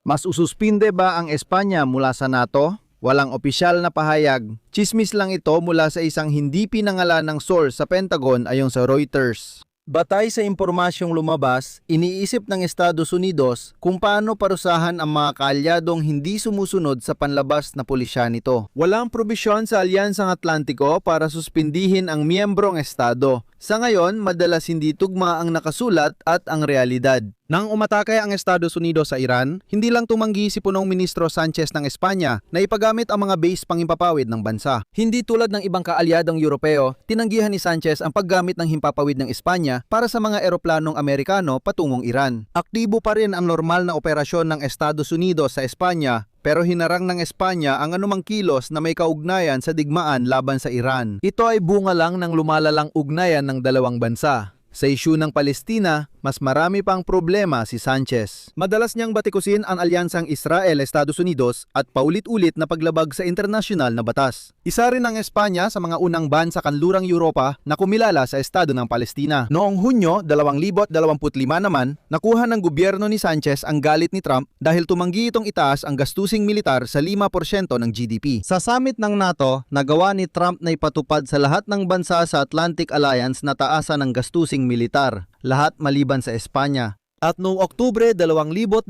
Mas ususpinde ba ang Espanya mula sa NATO? Walang opisyal na pahayag. Chismis lang ito mula sa isang hindi pinangalanang source sa Pentagon ayon sa Reuters. Batay sa impormasyong lumabas, iniisip ng Estados Unidos kung paano parusahan ang mga kaalyadong hindi sumusunod sa panlabas na pulisya nito. Walang probisyon sa Alyansang Atlantiko para suspindihin ang miyembrong estado. Sa ngayon, madalas hindi tugma ang nakasulat at ang realidad. Nang umatake ang Estados Unidos sa Iran, hindi lang tumanggi si Punong Ministro Sanchez ng Espanya na ipagamit ang mga base pangimpapawid ng bansa. Hindi tulad ng ibang kaalyadong Europeo, tinanggihan ni Sanchez ang paggamit ng himpapawid ng Espanya para sa mga eroplanong Amerikano patungong Iran. Aktibo pa rin ang normal na operasyon ng Estados Unidos sa Espanya, pero hinarang ng Espanya ang anumang kilos na may kaugnayan sa digmaan laban sa Iran. Ito ay bunga lang ng lumalalang ugnayan ng dalawang bansa. Sa isyu ng Palestina, mas marami pang problema si Sanchez. Madalas niyang batikusin ang alyansang Israel-Estados Unidos at paulit-ulit na paglabag sa internasyonal na batas. Isa rin ang Espanya sa mga unang bansa sa kanlurang Europa na kumilala sa Estado ng Palestina. Noong Hunyo 2025 naman, nakuha ng gobyerno ni Sanchez ang galit ni Trump dahil tumanggi itong itaas ang gastusing militar sa 5% ng GDP. Sa summit ng NATO, nagawa ni Trump na ipatupad sa lahat ng bansa sa Atlantic Alliance na taasan ng gastusing militar, lahat maliban sa Espanya. At noong Oktubre 2025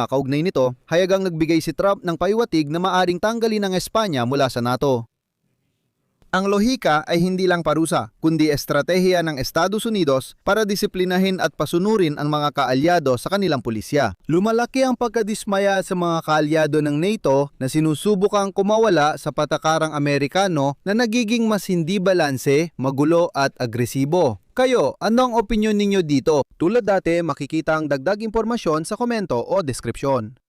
kaugnay nito, hayagang nagbigay si Trump ng paiwatig na maaring tanggalin ng Espanya mula sa NATO. Ang lohika ay hindi lang parusa, kundi estratehiya ng Estados Unidos para disiplinahin at pasunurin ang mga kaalyado sa kanilang pulisya. Lumalaki ang pagkadismaya sa mga kaalyado ng NATO na sinusubukang kumawala sa patakarang Amerikano na nagiging mas hindi balanse, magulo at agresibo. Kayo, ano ang opinyon ninyo dito? Tulad dati, makikita ang dagdag impormasyon sa komento o deskripsyon.